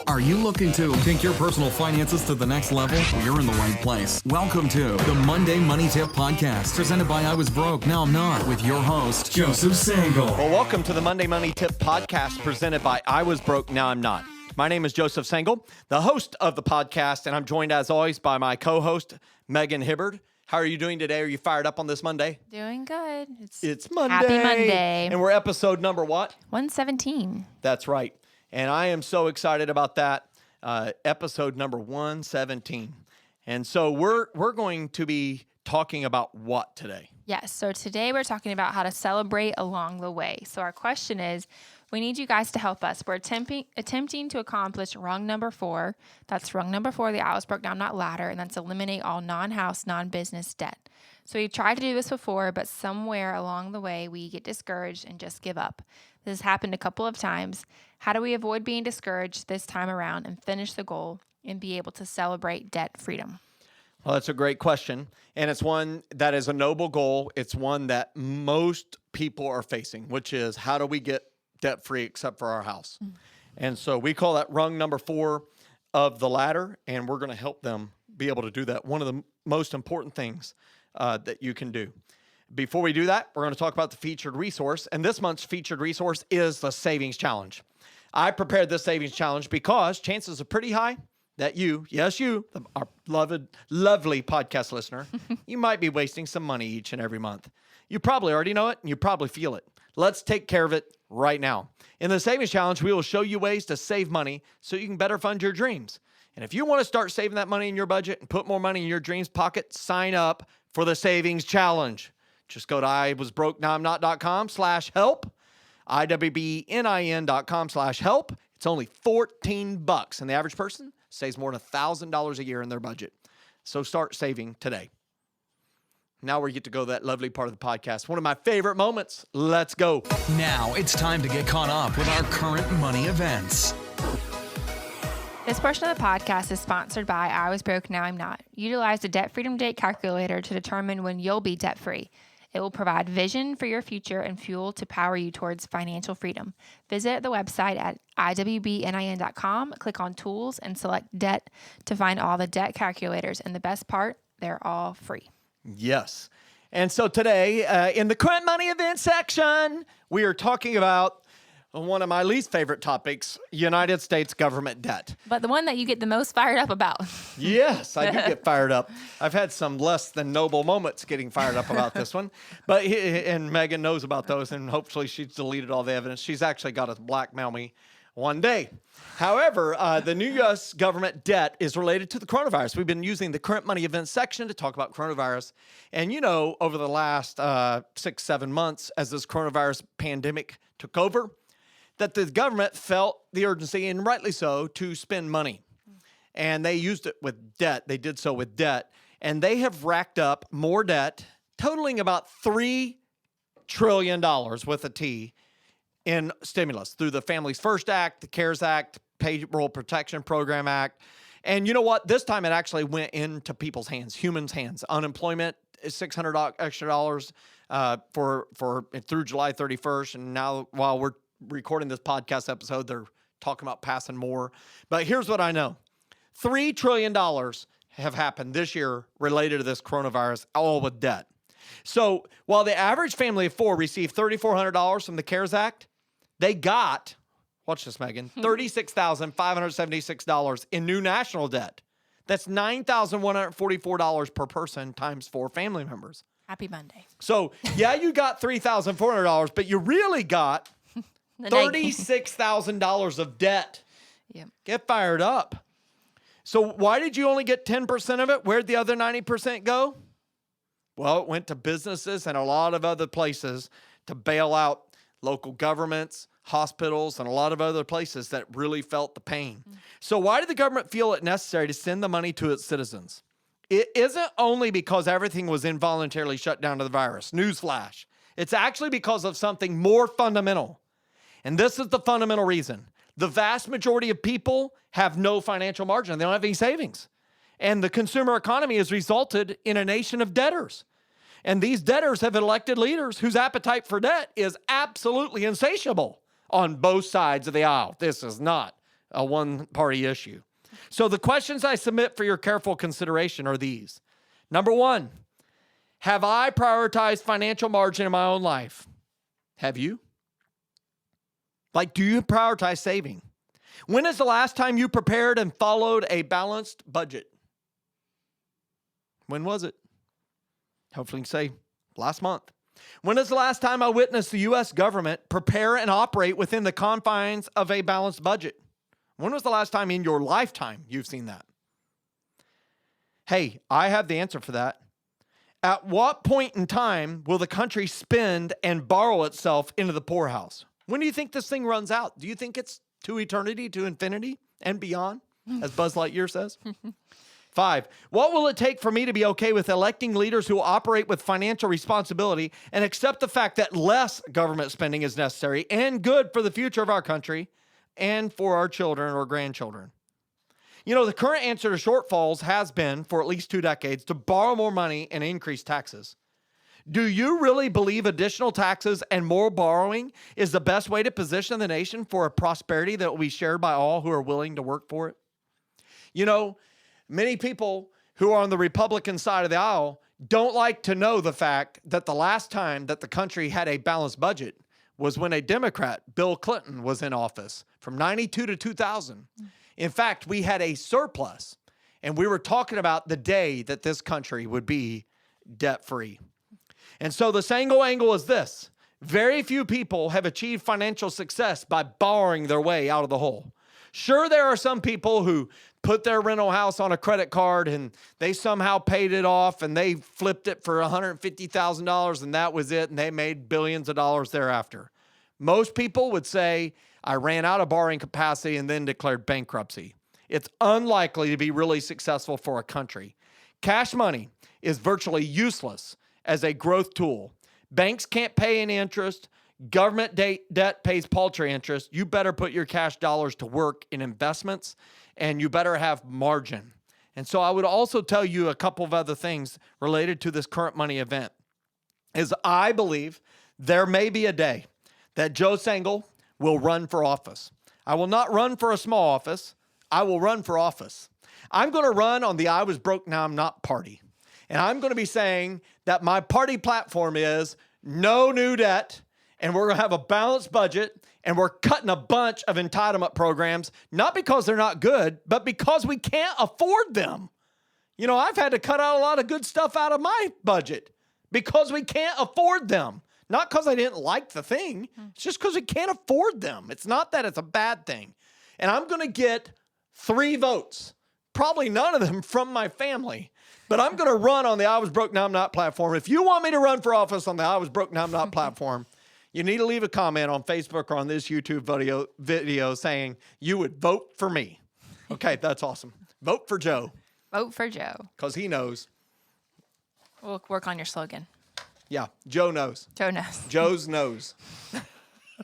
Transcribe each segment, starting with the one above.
Are you looking to take your personal finances to the next level? Well, you're in the right place. Welcome to the Monday Money Tip Podcast, presented by I Was Broke, Now I'm Not, with your host, Joseph Sangle. Well, welcome to the Monday Money Tip Podcast, presented by I Was Broke, Now I'm Not. My name is Joseph Sangle, the host of the podcast, and I'm joined, as always, by my co-host, Megan Hibbard. How are you doing today? Are you fired up on this Monday? Doing good. It's Monday. Happy Monday. And we're episode number what? 117. That's right. And I am so excited about that. Episode number 117. And so we're going to be talking about what today? Yes. So today we're talking about how to celebrate along the way. So our question is, we need you guys to help us. We're attempting to accomplish rung number 4. That's rung number 4, the I Was Broke, Now I'm Not ladder, and that's eliminate all non-house, non-business debt. So we've tried to do this before, but somewhere along the way, we get discouraged and just give up. This has happened a couple of times. How do we avoid being discouraged this time around and finish the goal and be able to celebrate debt freedom? Well, that's a great question, and it's one that is a noble goal. It's one that most people are facing, which is how do we get debt-free except for our house? And so we call that rung number 4 of the ladder, and we're going to help them be able to do that. One of the most important things that you can do. Before we do that, we're going to talk about the featured resource, and this month's featured resource is the Savings Challenge. I prepared this Savings Challenge because chances are pretty high that you, our lovely podcast listener, you might be wasting some money each and every month. You probably already know it, and you probably feel it. Let's take care of it right now. In the Savings Challenge, we will show you ways to save money so you can better fund your dreams. And if you want to start saving that money in your budget and put more money in your dreams pocket, sign up for the Savings Challenge. Just go to iwasbrokenowimnot.com/help, iwbnin.com/help. It's only $14, and the average person saves more than $1,000 a year in their budget. So start saving today. Now we get to go to that lovely part of the podcast. One of my favorite moments. Let's go. Now it's time to get caught up with our current money events. This portion of the podcast is sponsored by I Was Broke, Now I'm Not. Utilize the Debt Freedom Date calculator to determine when you'll be debt-free. It will provide vision for your future and fuel to power you towards financial freedom. Visit the website at iwbnin.com, click on Tools, and select Debt to find all the debt calculators. And the best part, they're all free. Yes. And so today, in the current money event section, we are talking about one of my least favorite topics, United States government debt. But the one that you get the most fired up about. Yes, I do get fired up. I've had some less than noble moments getting fired up about this one. And Megan knows about those, and hopefully she's deleted all the evidence. She's actually got to blackmail me one day. However, the new U.S. government debt is related to the coronavirus. We've been using the current money events section to talk about coronavirus. And, over the last 6-7 months, as this coronavirus pandemic took over, that the government felt the urgency, and rightly so, to spend money. And they used it with debt. They did so with debt. And they have racked up more debt, totaling about $3 trillion with a T, in stimulus through the Families First Act, the CARES Act, Payroll Protection Program Act. And you know what? This time it actually went into people's hands, humans' hands. Unemployment is $600 extra dollars for through July 31st. And now, while we're recording this podcast episode, they're talking about passing more. But here's what I know. $3 trillion have happened this year related to this coronavirus, all with debt. So while the average family of 4 received $3,400 from the CARES Act, they got, watch this, Megan, $36,576 in new national debt. That's $9,144 per person times 4 family members. Happy Monday. So, yeah, you got $3,400, but you really got $36,000 of debt. Yep. Get fired up. So why did you only get 10% of it? Where'd the other 90% go? Well, it went to businesses and a lot of other places to bail out local governments, hospitals, and a lot of other places that really felt the pain. So why did the government feel it necessary to send the money to its citizens? It isn't only because everything was involuntarily shut down to the virus. Newsflash. It's actually because of something more fundamental. And this is the fundamental reason. The vast majority of people have no financial margin. They don't have any savings. And the consumer economy has resulted in a nation of debtors. And these debtors have elected leaders whose appetite for debt is absolutely insatiable on both sides of the aisle. This is not a one-party issue. So the questions I submit for your careful consideration are these. Number 1, have I prioritized financial margin in my own life? Have you? Like, do you prioritize saving? When is the last time you prepared and followed a balanced budget? When was it? Hopefully you can say last month. When is the last time I witnessed the U.S. government prepare and operate within the confines of a balanced budget? When was the last time in your lifetime you've seen that? Hey, I have the answer for that. At what point in time will the country spend and borrow itself into the poorhouse? When do you think this thing runs out? Do you think it's to eternity, to infinity, and beyond, as Buzz Lightyear says? 5, what will it take for me to be okay with electing leaders who operate with financial responsibility and accept the fact that less government spending is necessary and good for the future of our country and for our children or grandchildren? You know, the current answer to shortfalls has been, for at least 2 decades, to borrow more money and increase taxes. Do you really believe additional taxes and more borrowing is the best way to position the nation for a prosperity that will be shared by all who are willing to work for it? You know, many people who are on the Republican side of the aisle don't like to know the fact that the last time that the country had a balanced budget was when a Democrat, Bill Clinton, was in office from 92 to 2000. In fact, we had a surplus, and we were talking about the day that this country would be debt-free. And so the single angle is this. Very few people have achieved financial success by borrowing their way out of the hole. Sure, there are some people who put their rental house on a credit card and they somehow paid it off and they flipped it for $150,000 and that was it, and they made billions of dollars thereafter. Most people would say, I ran out of borrowing capacity and then declared bankruptcy. It's unlikely to be really successful for a country. Cash money is virtually useless as a growth tool. Banks can't pay any interest. Government debt pays paltry interest. You better put your cash dollars to work in investments, and you better have margin. And so I would also tell you a couple of other things related to this current money event. Is I believe there may be a day that Joe Sengel will run for office. I will not run for a small office. I will run for office. I'm going to run on the I was broke, now I'm not party. And I'm going to be saying that my party platform is no new debt, and we're going to have a balanced budget, and we're cutting a bunch of entitlement programs, not because they're not good, but because we can't afford them. You know, I've had to cut out a lot of good stuff out of my budget because we can't afford them. Not because I didn't like the thing. It's just because we can't afford them. It's not that it's a bad thing. And I'm going to get 3 votes, probably none of them from my family. But I'm going to run on the I was broke, now I'm not platform. If you want me to run for office on the I was broke, now I'm not platform, you need to leave a comment on Facebook or on this YouTube video saying you would vote for me. Okay, that's awesome. Vote for Joe. Vote for Joe. Because he knows. We'll work on your slogan. Yeah, Joe knows. Joe knows. Joe's knows.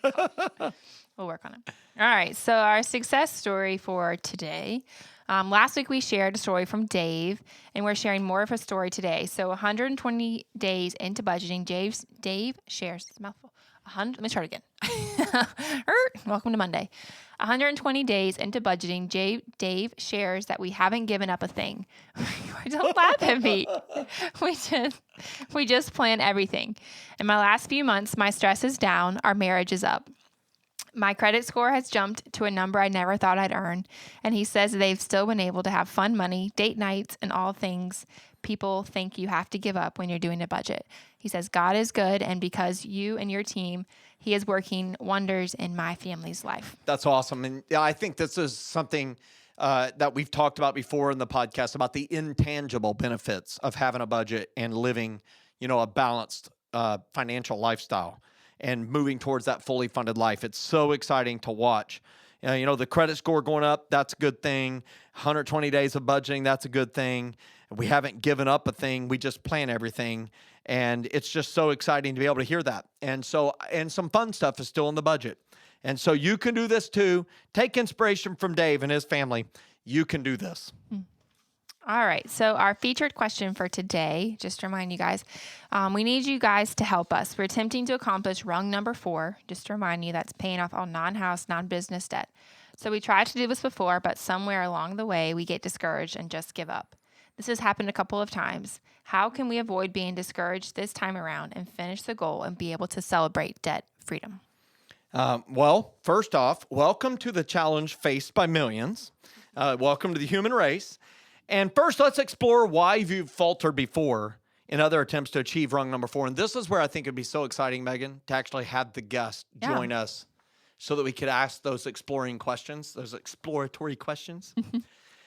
We'll work on it. All right, so our success story for today. Last week we shared a story from Dave, and we're sharing more of a story today. So 120 days into budgeting, Dave shares, it's a mouthful. Let me start again. Welcome to Monday. 120 days into budgeting, Dave shares that we haven't given up a thing. Don't laugh at me. We just plan everything. In my last few months, my stress is down. Our marriage is up. My credit score has jumped to a number I never thought I'd earn. And he says they've still been able to have fun money, date nights, and all things people think you have to give up when you're doing a budget. He says God is good, and because you and your team, he is working wonders in my family's life. That's awesome. And yeah, I think this is something that we've talked about before in the podcast about the intangible benefits of having a budget and living, a balanced financial lifestyle and moving towards that fully funded life. It's so exciting to watch. The credit score going up, that's a good thing. 120 days of budgeting, that's a good thing. We haven't given up a thing. We just plan everything. And it's just so exciting to be able to hear that. And some fun stuff is still in the budget. And so you can do this too. Take inspiration from Dave and his family. You can do this. All right. So our featured question for today, just to remind you guys, we need you guys to help us. We're attempting to accomplish rung number 4. Just to remind you, that's paying off all non-house, non-business debt. So we tried to do this before, but somewhere along the way, we get discouraged and just give up. This has happened a couple of times. How can we avoid being discouraged this time around and finish the goal and be able to celebrate debt freedom? Well, first off, welcome to the challenge faced by millions. Welcome to the human race. And first, let's explore why you've faltered before in other attempts to achieve rung number 4. And this is where I think it'd be so exciting, Megan, to actually have the guest join us so that we could ask those exploratory questions.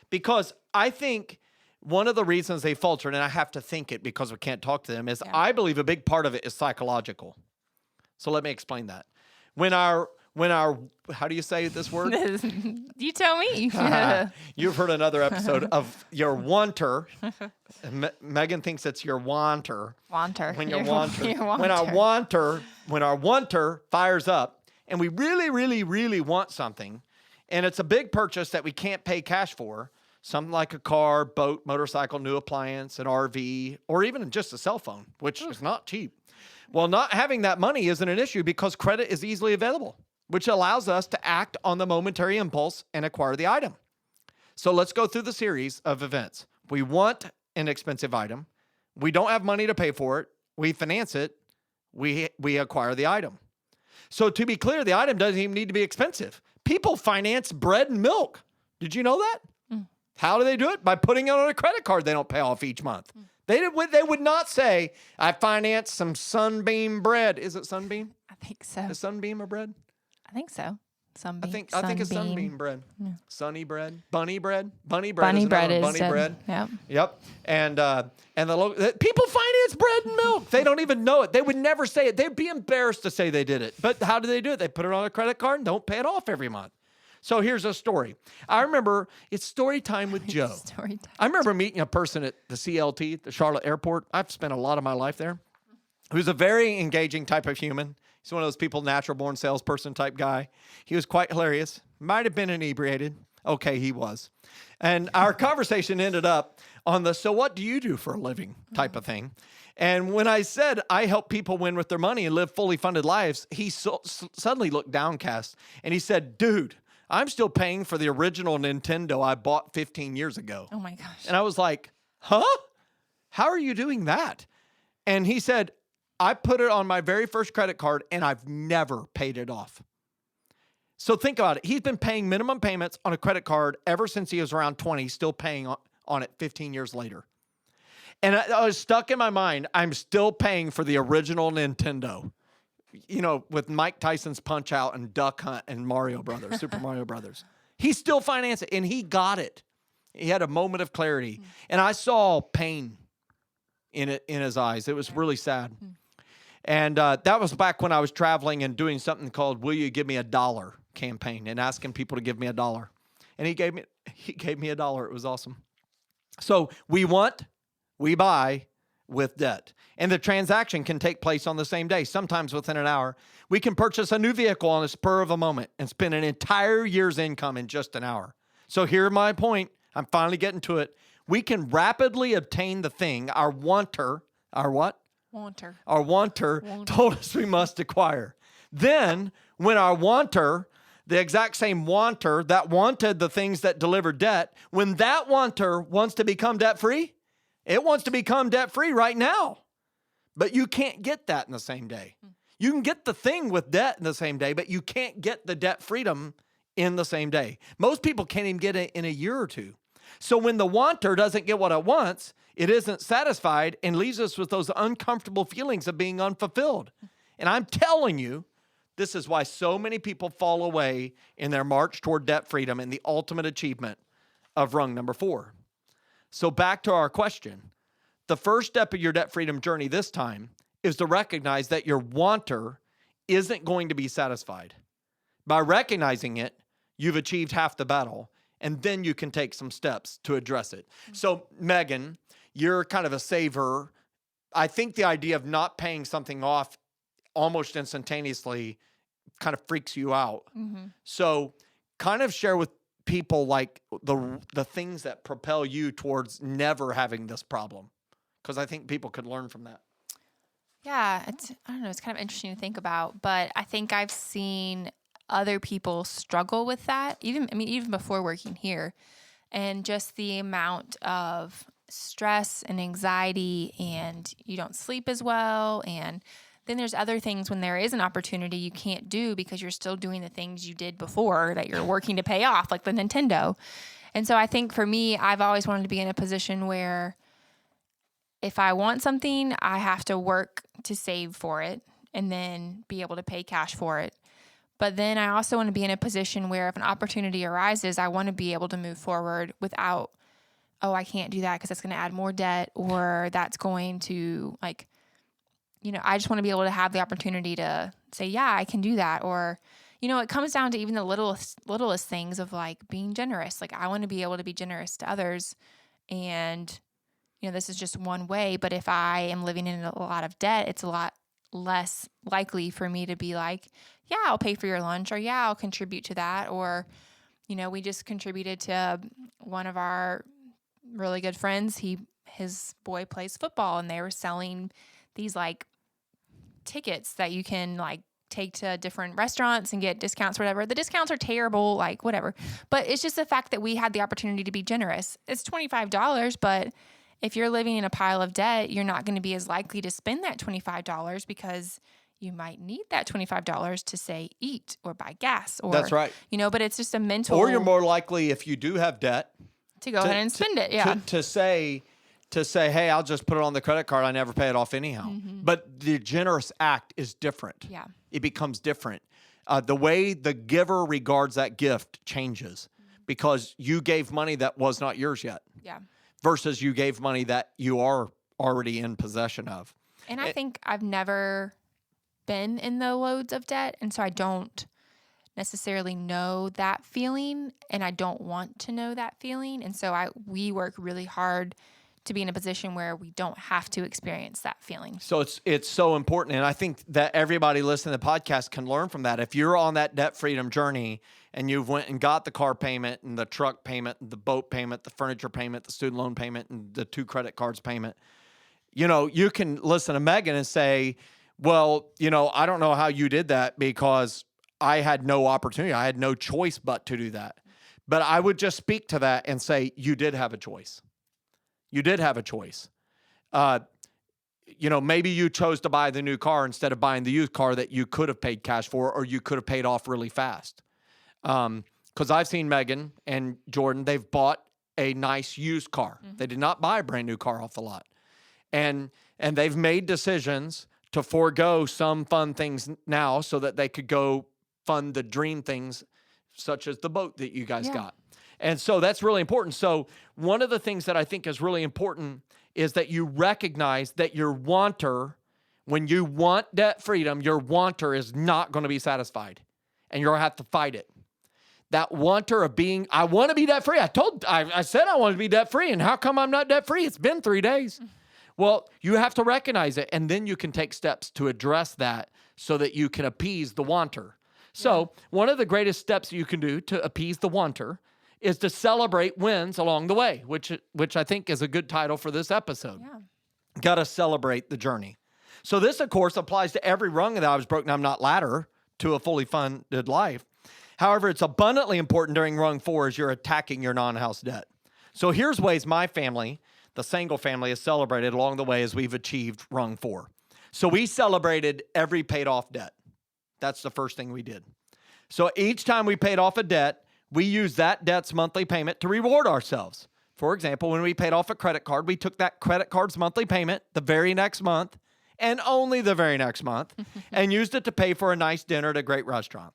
Because I think one of the reasons they faltered, and I have to think it because we can't talk to them, is I believe a big part of it is psychological. So let me explain that. When our how do you say this word? You tell me. You've heard another episode of your wanter. Megan thinks it's your wanter. Wanter. When your wanter. Wanter. When our wanter fires up and we really, really, really want something, and it's a big purchase that we can't pay cash for, something like a car, boat, motorcycle, new appliance, an RV, or even just a cell phone, which is not cheap. Well, not having that money isn't an issue because credit is easily available, which allows us to act on the momentary impulse and acquire the item. So let's go through the series of events. We want an expensive item. We don't have money to pay for it. We finance it. We acquire the item. So to be clear, the item doesn't even need to be expensive. People finance bread and milk. Did you know that? How do they do it? By putting it on a credit card they don't pay off each month. They would not say, I financed some Sunbeam bread. Is it Sunbeam? I think so. Is Sunbeam a bread? I think so. Sunbeam. I think it's Sunbeam bread. Yeah. Sunny bread. Bunny bread. Bunny bread is Bunny bread. Yep. And people finance bread and milk. They don't even know it. They would never say it. They'd be embarrassed to say they did it. But how do they do it? They put it on a credit card and don't pay it off every month. So here's a story. I remember it's story time with Joe. Story time. I remember meeting a person at the CLT, the Charlotte Airport. I've spent a lot of my life there. Who's a very engaging type of human. He's one of those people, natural born salesperson type guy. He was quite hilarious. Might have been inebriated. Okay, he was. And our conversation ended up on the, so what do you do for a living type of thing. And when I said I help people win with their money and live fully funded lives, he suddenly looked downcast. And he said, dude, I'm still paying for the original Nintendo I bought 15 years ago. Oh, my gosh. And I was like, huh? How are you doing that? And he said, I put it on my very first credit card, and I've never paid it off. So think about it. He's been paying minimum payments on a credit card ever since he was around 20, still paying on it 15 years later. And I was stuck in my mind, I'm still paying for the original Nintendo. You know, with Mike Tyson's Punch-Out and Duck Hunt and Mario Brothers, Super Mario Brothers. He still financed it, and he got it. He had a moment of clarity. And I saw pain in his eyes. It was really sad. And that was back when I was traveling and doing something called Will You Give Me a Dollar campaign and asking people to give me $1. And he gave me $1. It was awesome. So we buy with debt. And the transaction can take place on the same day, sometimes within an hour. We can purchase a new vehicle on the spur of a moment and spend an entire year's income in just an hour. So here's my point. I'm finally getting to it. We can rapidly obtain the thing our wanter, our what? Wanter. Our wanter told us we must acquire. Then, when our wanter, the exact same wanter that wanted the things that delivered debt, when that wanter wants to become debt-free, it wants to become debt-free right now. But you can't get that in the same day. You can get the thing with debt in the same day, but you can't get the debt freedom in the same day. Most people can't even get it in a year or two. So when the wanter doesn't get what it wants, it isn't satisfied and leaves us with those uncomfortable feelings of being unfulfilled. And I'm telling you, this is why so many people fall away in their march toward debt freedom and the ultimate achievement of rung number 4. So back to our question. The first step of your debt freedom journey this time is to recognize that your wanter isn't going to be satisfied. By recognizing it, you've achieved half the battle, and then you can take some steps to address it. So, Megan, you're kind of a saver. I think the idea of not paying something off almost instantaneously kind of freaks you out. So, kind of share with people like the things that propel you towards never having this problem, because I think people could learn from that. Yeah, I don't know. It's kind of interesting to think about, but I think I've seen other people struggle with that. Even before working here, and just the amount of stress and anxiety, and you don't sleep as well. And then there's other things when there is an opportunity you can't do because you're still doing the things you did before that you're working to pay off, like the Nintendo. And so I think for me, I've always wanted to be in a position where if I want something, I have to work to save for it and then be able to pay cash for it. But then I also want to be in a position where if an opportunity arises, I want to be able to move forward without, oh, I can't do that because that's going to add more debt, or that's going to, like, I just want to be able to have the opportunity to say, yeah, I can do that. Or, it comes down to even the littlest things of like being generous. Like, I want to be able to be generous to others. And, this is just one way. But if I am living in a lot of debt, it's a lot less likely for me to be like, yeah, I'll pay for your lunch, or yeah, I'll contribute to that. Or, we just contributed to one of our really good friends. His boy plays football, and they were selling these like tickets that you can like take to different restaurants and get discounts, whatever. The discounts are terrible, like whatever. But it's just the fact that we had the opportunity to be generous. It's $25, but if you're living in a pile of debt, you're not going to be as likely to spend that $25 because you might need that $25 to say eat or buy gas, or That's right. But it's just a mental. Or you're more likely, if you do have debt, to go ahead and spend it. Yeah. To say, hey, I'll just put it on the credit card. I never pay it off anyhow. Mm-hmm. But the generous act is different. Yeah. It becomes different. The way the giver regards that gift changes because you gave money that was not yours yet. Yeah. Versus you gave money that you are already in possession of. And I think I've never been in the loads of debt, and so I don't necessarily know that feeling, and I don't want to know that feeling. And so we work really hard to be in a position where we don't have to experience that feeling. So it's so important, and I think that everybody listening to the podcast can learn from that. If you're on that debt freedom journey and you've went and got the car payment and the truck payment, and the boat payment, the furniture payment, the student loan payment, and the 2 credit cards payment, you can listen to Megan and say, well, I don't know how you did that because I had no opportunity. I had no choice but to do that. But I would just speak to that and say, you did have a choice. You did have a choice. Maybe you chose to buy the new car instead of buying the used car that you could have paid cash for, or you could have paid off really fast. Because I've seen Megan and Jordan, they've bought a nice used car. Mm-hmm. They did not buy a brand new car off the lot. And they've made decisions to forego some fun things now so that they could go fund the dream things, such as the boat that you guys got. And so that's really important. So one of the things that I think is really important is that you recognize that your wanter, when you want debt freedom, your wanter is not going to be satisfied, and you're going to have to fight it. That wanter of being, I want to be debt free. I said I wanted to be debt free, and how come I'm not debt free? It's been 3 days. Well, you have to recognize it, and then you can take steps to address that so that you can appease the wanter. So one of the greatest steps you can do to appease the wanter is to celebrate wins along the way, which I think is a good title for this episode. Yeah. Got to celebrate the journey. So this, of course, applies to every rung that I was broken, I'm not ladder to a fully funded life. However, it's abundantly important during rung 4 as you're attacking your non-house debt. So here's ways my family, the single family, has celebrated along the way as we've achieved rung 4. So we celebrated every paid off debt. That's the first thing we did. So each time we paid off a debt, we used that debt's monthly payment to reward ourselves. For example, when we paid off a credit card, we took that credit card's monthly payment the very next month, and only the very next month, and used it to pay for a nice dinner at a great restaurant.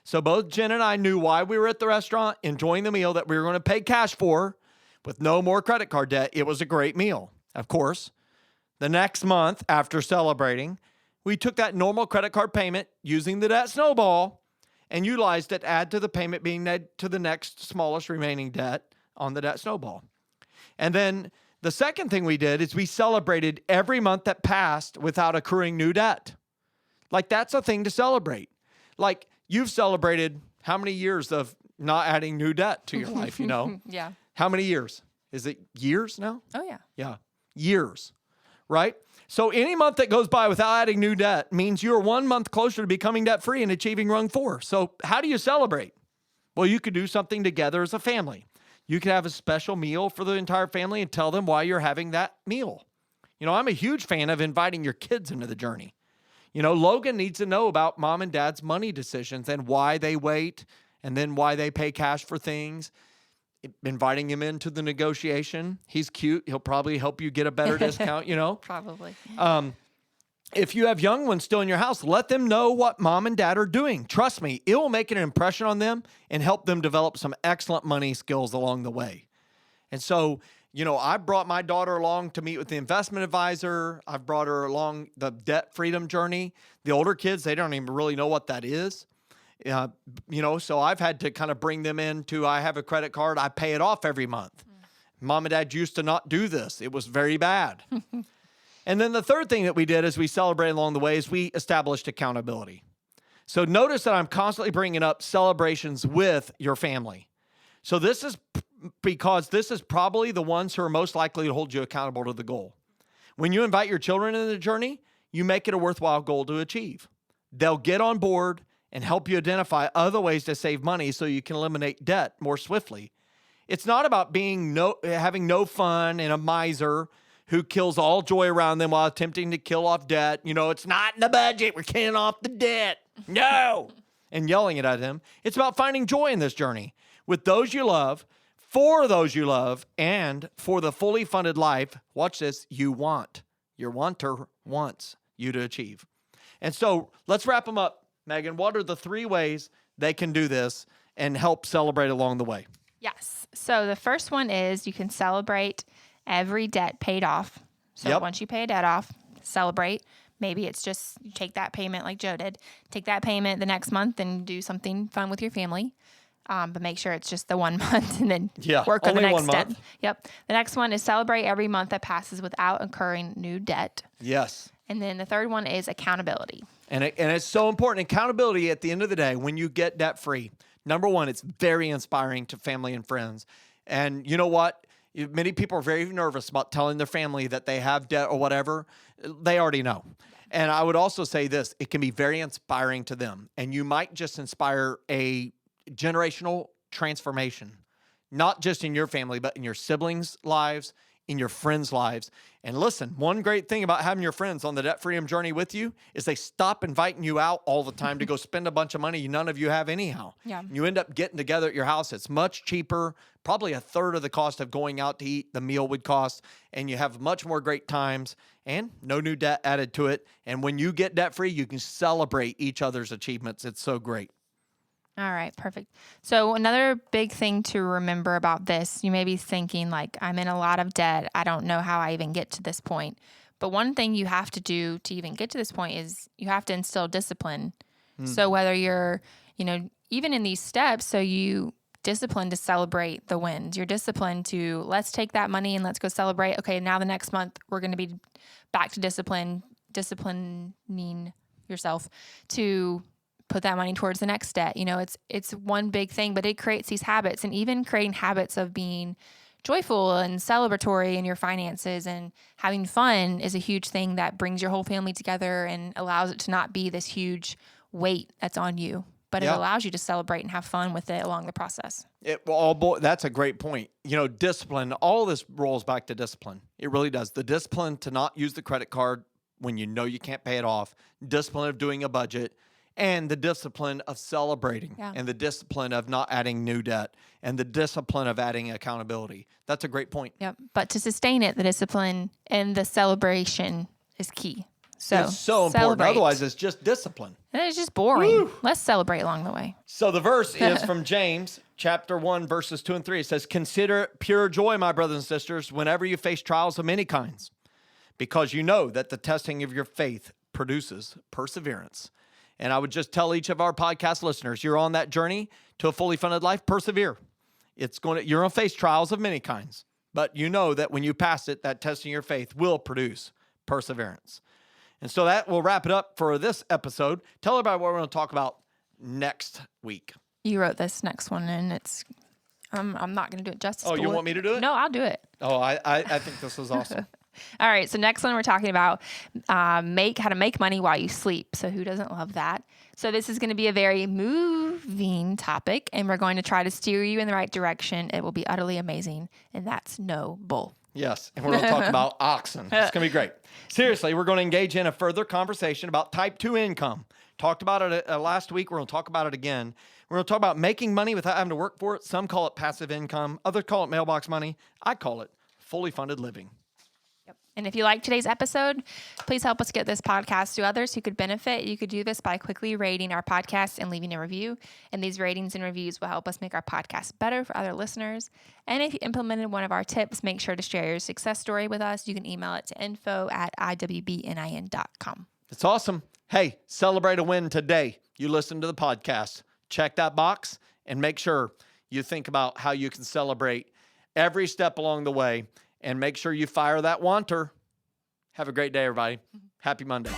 So both Jen and I knew why we were at the restaurant, enjoying the meal that we were going to pay cash for with no more credit card debt. It was a great meal. Of course, the next month after celebrating, we took that normal credit card payment using the debt snowball and utilized it to add to the payment being made to the next smallest remaining debt on the debt snowball. And then the second thing we did is we celebrated every month that passed without accruing new debt. Like, that's a thing to celebrate. Like, you've celebrated how many years of not adding new debt to your life, Yeah. How many years? Is it years now? Oh, yeah. Yeah, years, right? So any month that goes by without adding new debt means you're 1 month closer to becoming debt-free and achieving rung 4. So how do you celebrate? Well, you could do something together as a family. You could have a special meal for the entire family and tell them why you're having that meal. You know, I'm a huge fan of inviting your kids into the journey. You know, Logan needs to know about mom and dad's money decisions and why they wait and then why they pay cash for things. Inviting him into the negotiation. He's cute. He'll probably help you get a better discount, you know? Probably. If you have young ones still in your house, let them know what mom and dad are doing. Trust me, it will make an impression on them and help them develop some excellent money skills along the way. And so, you know, I brought my daughter along to meet with the investment advisor. I've brought her along the debt freedom journey. The older kids, they don't even really know what that is. You know, so I've had to kind of bring them into, I have a credit card, I pay it off every month. Mom and dad used to not do this. It was very bad. And then the third thing that we did as we celebrated along the way is we established accountability. So notice that I'm constantly bringing up celebrations with your family. So this is because this is probably the ones who are most likely to hold you accountable to the goal. When you invite your children into the journey, you make it a worthwhile goal to achieve. They'll get on board and help you identify other ways to save money so you can eliminate debt more swiftly. It's not about having no fun and a miser who kills all joy around them while attempting to kill off debt. You know, it's not in the budget. We're killing off the debt. No. And yelling it at them. It's about finding joy in this journey with those you love, for those you love, and for the fully funded life, watch this, you want. Your wanter wants you to achieve. And so let's wrap them up. Megan, what are the 3 ways they can do this and help celebrate along the way? Yes. So the first one is you can celebrate every debt paid off. So once you pay a debt off, celebrate. Maybe it's just you take that payment like Joe did. Take that payment the next month and do something fun with your family. But make sure it's just the 1 month and then work on the next step. Yep. The next one is celebrate every month that passes without incurring new debt. Yes. And then the third one is accountability. And it's so important. Accountability at the end of the day, when you get debt free, number one, it's very inspiring to family and friends. And you know what? Many people are very nervous about telling their family that they have debt or whatever. They already know. And I would also say this, it can be very inspiring to them. And you might just inspire a generational transformation, not just in your family, but in your siblings' lives, in your friends' lives. And listen, one great thing about having your friends on the debt freedom journey with you is they stop inviting you out all the time to go spend a bunch of money none of you have anyhow. Yeah. You end up getting together at your house. It's much cheaper, probably 1/3 of the cost of going out to eat the meal would cost, and you have much more great times and no new debt added to it. And when you get debt free, you can celebrate each other's achievements. It's so great. All right, perfect. So another big thing to remember about this, you may be thinking like, I'm in a lot of debt. I don't know how I even get to this point. But one thing you have to do to even get to this point is you have to instill discipline. So whether you're, even in these steps, so you discipline to celebrate the wins. You're disciplined to let's take that money and let's go celebrate. Okay, now the next month we're going to be back to disciplining yourself to put that money towards the next debt. It's one big thing, but it creates these habits, and even creating habits of being joyful and celebratory in your finances and having fun is a huge thing that brings your whole family together and allows it to not be this huge weight that's on you, but it allows you to celebrate and have fun with it along the process. That's a great point. Discipline, all this rolls back to discipline. It really does. The discipline to not use the credit card when you know you can't pay it off, discipline of doing a budget, and the discipline of celebrating, and the discipline of not adding new debt, and the discipline of adding accountability. That's a great point. Yep. But to sustain it, the discipline and the celebration is key. So it's so important. Otherwise, it's just discipline. And it's just boring. Woo. Let's celebrate along the way. So the verse is from James chapter 1, verses 2 and 3. It says, "Consider it pure joy, my brothers and sisters, whenever you face trials of many kinds, because you know that the testing of your faith produces perseverance." And I would just tell each of our podcast listeners, you're on that journey to a fully funded life, persevere. You're going to face trials of many kinds, but you know that when you pass it, that testing your faith will produce perseverance. And so that will wrap it up for this episode. Tell everybody what we're going to talk about next week. You wrote this next one, and I'm not going to do it justice. Oh, you want me to do it? No, I'll do it. Oh, I think this was awesome. All right. So next one, we're talking about how to make money while you sleep. So who doesn't love that? So this is going to be a very moving topic, and we're going to try to steer you in the right direction. It will be utterly amazing, and that's no bull. Yes, and we're going to talk about oxen. It's going to be great. Seriously, we're going to engage in a further conversation about type 2 income. Talked about it last week. We're going to talk about it again. We're going to talk about making money without having to work for it. Some call it passive income. Others call it mailbox money. I call it fully funded living. And if you like today's episode, please help us get this podcast to others who could benefit. You could do this by quickly rating our podcast and leaving a review. And these ratings and reviews will help us make our podcast better for other listeners. And if you implemented one of our tips, make sure to share your success story with us. You can email it to info@iwbnin.com. It's awesome. Hey, celebrate a win today. You listen to the podcast. Check that box and make sure you think about how you can celebrate every step along the way. And make sure you fire that wanter. Have a great day, everybody. Happy Monday.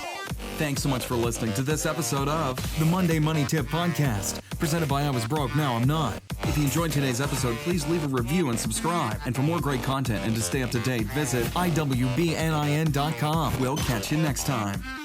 Thanks so much for listening to this episode of the Monday Money Tip Podcast, presented by I Was Broke, Now I'm Not. If you enjoyed today's episode, please leave a review and subscribe. And for more great content and to stay up to date, visit iwbnin.com. We'll catch you next time.